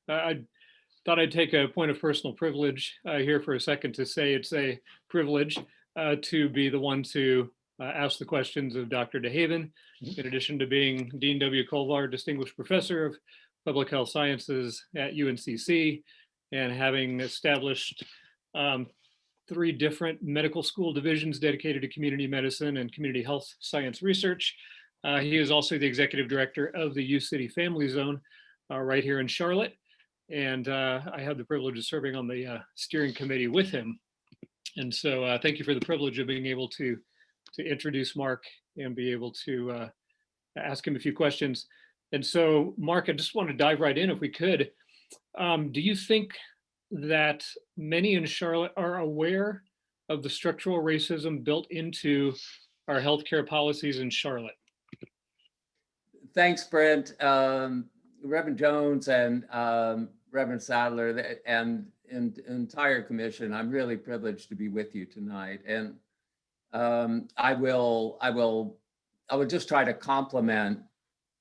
I thought I'd take a point of personal privilege here for a second to say it's a privilege to be the one to ask the questions of Dr. DeHaven, in addition to being Dean W. Kolvar Distinguished Professor of Public Health Sciences at UNCC, and having established three different medical school divisions dedicated to community medicine and community health science research. He is also the executive director of the U City Family Zone right here in Charlotte. And I had the privilege of serving on the steering committee with him. And so thank you for the privilege of being able to introduce Mark and be able to ask him a few questions. And so, Mark, I just want to dive right in if we could. Do you think that many in Charlotte are aware of the structural racism built into our healthcare policies in Charlotte? Thanks, Brent. Reverend Jones and Reverend Sadler and entire commission, I'm really privileged to be with you tonight. And I will just try to complement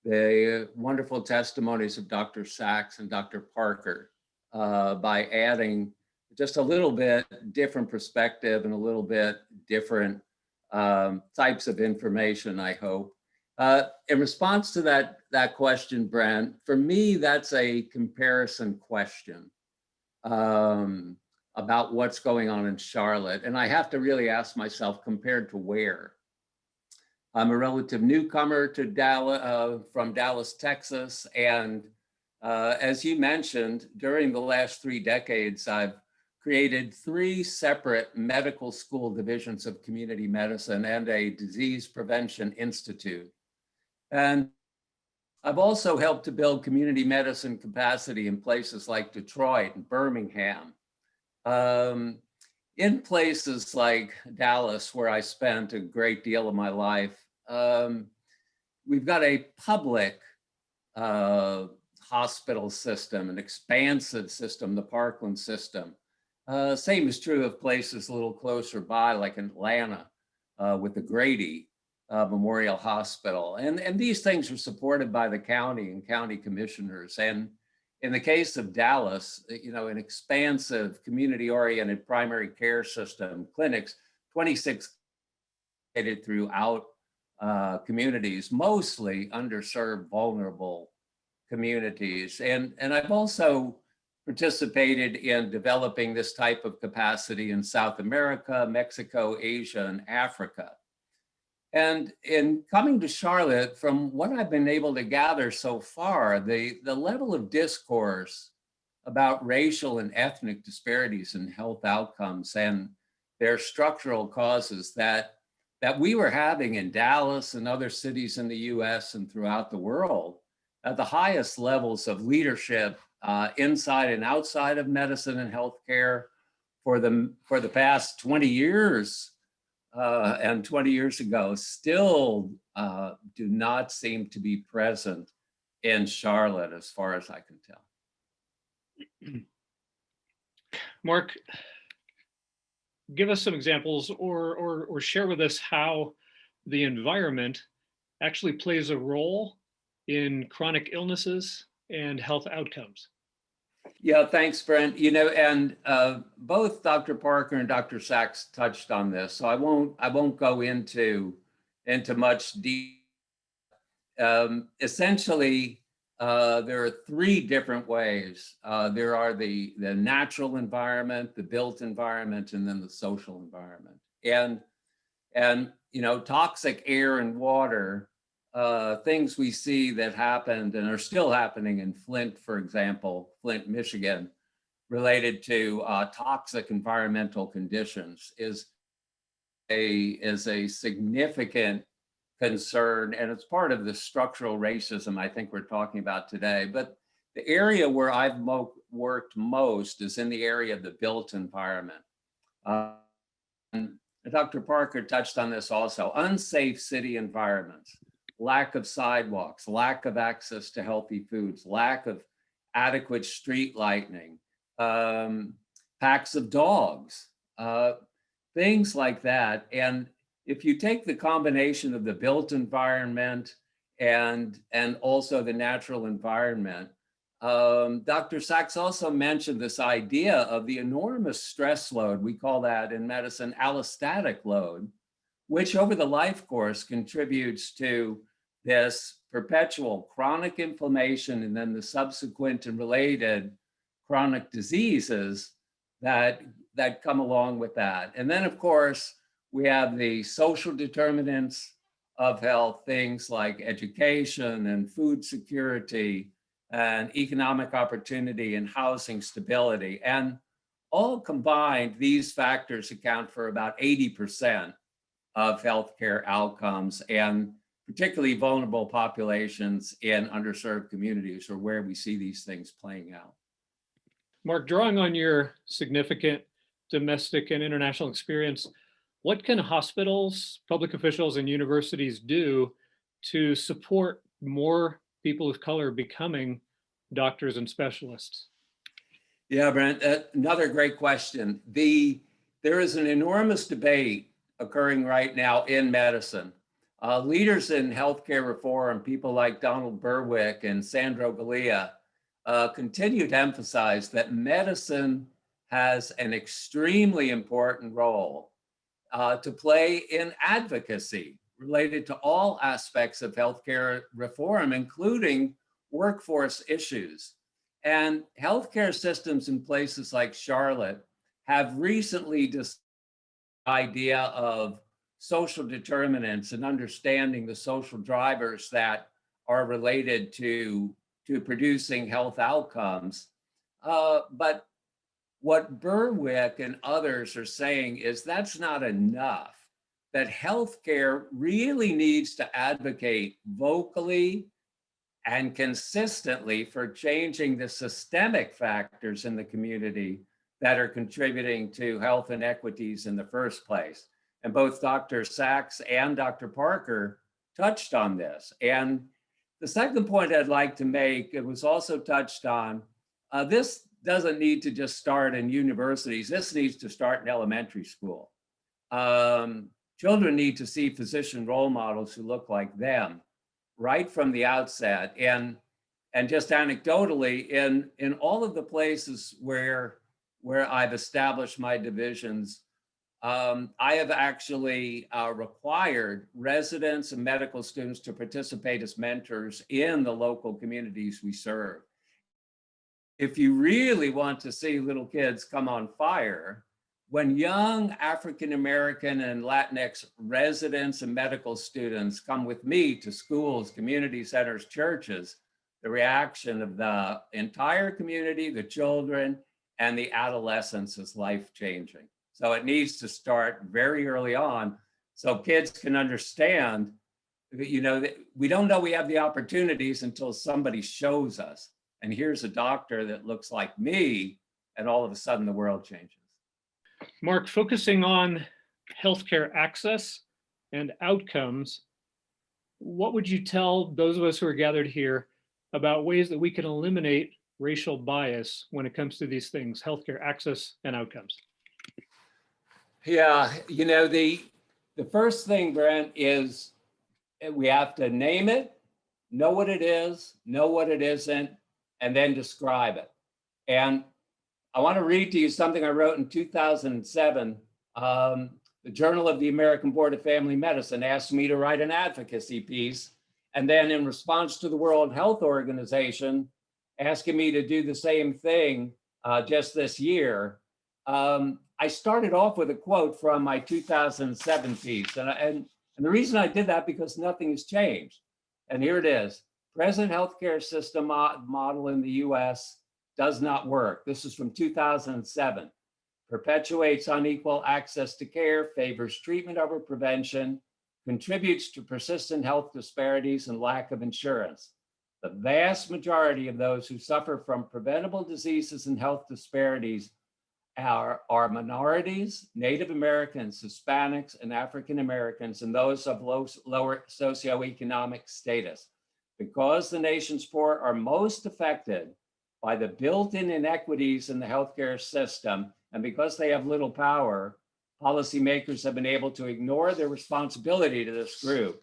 the wonderful testimonies of Dr. Sachs and Dr. Parker by adding just a little bit different perspective and a little bit different types of information, I hope. In response to that question, Brent, for me, that's a comparison question about what's going on in Charlotte. And I have to really ask myself, compared to where? I'm a relative newcomer to Dallas, from Dallas, Texas. And as you mentioned, during the last 3 decades, I've created 3 separate medical school divisions of community medicine and a disease prevention institute. And I've also helped to build community medicine capacity in places like Detroit and Birmingham. In places like Dallas, where I spent a great deal of my life, we've got a public hospital system, an expansive system, the Parkland system. Same is true of places a little closer by, like Atlanta, with the Grady Memorial Hospital. And these things are supported by the county and county commissioners. And in the case of Dallas, an expansive community-oriented primary care system, clinics, 26 throughout communities, mostly underserved, vulnerable communities. And I've also participated in developing this type of capacity in South America, Mexico, Asia, and Africa. And in coming to Charlotte, from what I've been able to gather so far, the level of discourse about racial and ethnic disparities in health outcomes and their structural causes that we were having in Dallas and other cities in the US and throughout the world at the highest levels of leadership inside and outside of medicine and healthcare for the past 20 years and 20 years ago still do not seem to be present in Charlotte, as far as I can tell. Mark, give us some examples or share with us how the environment actually plays a role in chronic illnesses and health outcomes. Yeah, thanks, Brent. And both Dr. Parker and Dr. Sachs touched on this, so I won't go into much detail. Essentially, there are 3 different ways. There are the natural environment, the built environment, and then the social environment. And toxic air and water, things we see that happened and are still happening in Flint, for example, Flint, Michigan, related to toxic environmental conditions is a significant concern, and it's part of the structural racism I think we're talking about today. But the area where I've worked most is in the area of the built environment. And Dr. Parker touched on this also. Unsafe city environments, lack of sidewalks, lack of access to healthy foods, lack of adequate street lighting, packs of dogs, things like that. And if you take the combination of the built environment and also the natural environment, Dr. Sachs also mentioned this idea of the enormous stress load. We call that in medicine allostatic load, which over the life course contributes to this perpetual chronic inflammation and then the subsequent and related chronic diseases that come along with that. And then, of course, we have the social determinants of health, things like education and food security and economic opportunity and housing stability. And all combined, these factors account for about 80% of healthcare outcomes, and particularly vulnerable populations in underserved communities are where we see these things playing out. Mark, drawing on your significant domestic and international experience, what can hospitals, public officials, and universities do to support more people of color becoming doctors and specialists? Yeah, Brent, another great question. There is an enormous debate occurring right now in medicine. Leaders in healthcare reform, people like Donald Berwick and Sandro Galea, continue to emphasize that medicine has an extremely important role to play in advocacy related to all aspects of healthcare reform, including workforce issues. And healthcare systems in places like Charlotte have recently discussed the idea of social determinants and understanding the social drivers that are related to producing health outcomes. But what Berwick and others are saying is that's not enough, that healthcare really needs to advocate vocally and consistently for changing the systemic factors in the community that are contributing to health inequities in the first place. And both Dr. Sachs and Dr. Parker touched on this. And the second point I'd like to make, it was also touched on, this doesn't need to just start in universities. This needs to start in elementary school. Children need to see physician role models who look like them right from the outset. And just anecdotally, in all of the places where I've established my divisions, I have actually required residents and medical students to participate as mentors in the local communities we serve. If you really want to see little kids come on fire, when young African American and Latinx residents and medical students come with me to schools, community centers, churches, the reaction of the entire community, the children, and the adolescents is life-changing. So it needs to start very early on so kids can understand that, we don't know we have the opportunities until somebody shows us. And here's a doctor that looks like me, and all of a sudden the world changes. Mark, focusing on healthcare access and outcomes, what would you tell those of us who are gathered here about ways that we can eliminate racial bias when it comes to these things, healthcare access and outcomes? Yeah, the first thing, Brent, is we have to name it, know what it is, know what it isn't, and then describe it. And I want to read to you something I wrote in 2007. The Journal of the American Board of Family Medicine asked me to write an advocacy piece. And then in response to the World Health Organization asking me to do the same thing just this year, I started off with a quote from my 2007 piece. And the reason I did that, because nothing has changed. And here it is. Present healthcare system model in the US does not work. This is from 2007. Perpetuates unequal access to care, favors treatment over prevention, contributes to persistent health disparities and lack of insurance. The vast majority of those who suffer from preventable diseases and health disparities are minorities, Native Americans, Hispanics, and African Americans, and those of lower socioeconomic status. Because the nation's poor are most affected by the built-in inequities in the healthcare system, and because they have little power, policymakers have been able to ignore their responsibility to this group.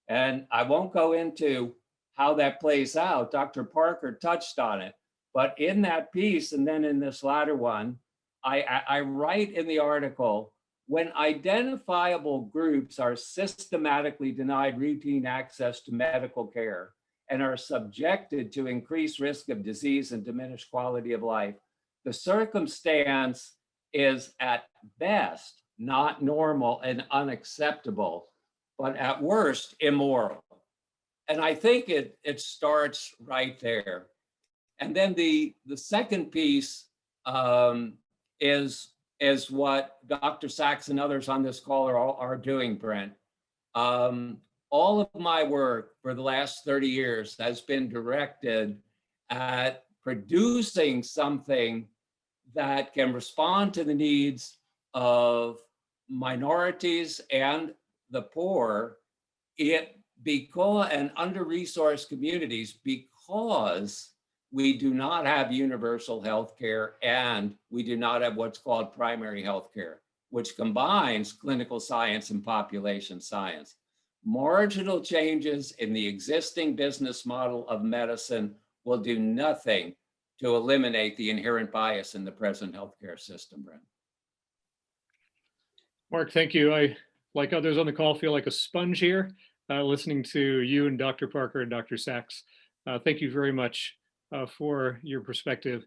And I won't go into how that plays out. Dr. Parker touched on it, but in that piece, and then in this latter one, I write in the article, when identifiable groups are systematically denied routine access to medical care and are subjected to increased risk of disease and diminished quality of life, the circumstance is at best not normal and unacceptable, but at worst immoral. And I think it starts right there. And then the second piece is what Dr. Sachs and others on this call are doing, Brent. All of my work for the last 30 years has been directed at producing something that can respond to the needs of minorities and the poor, and under-resourced communities, because we do not have universal health care and we do not have what's called primary health care, which combines clinical science and population science. Marginal changes in the existing business model of medicine will do nothing to eliminate the inherent bias in the present healthcare system, Brent. Mark, thank you. I, like others on the call, feel like a sponge here, listening to you and Dr. Parker and Dr. Sachs. Thank you very much for your perspective.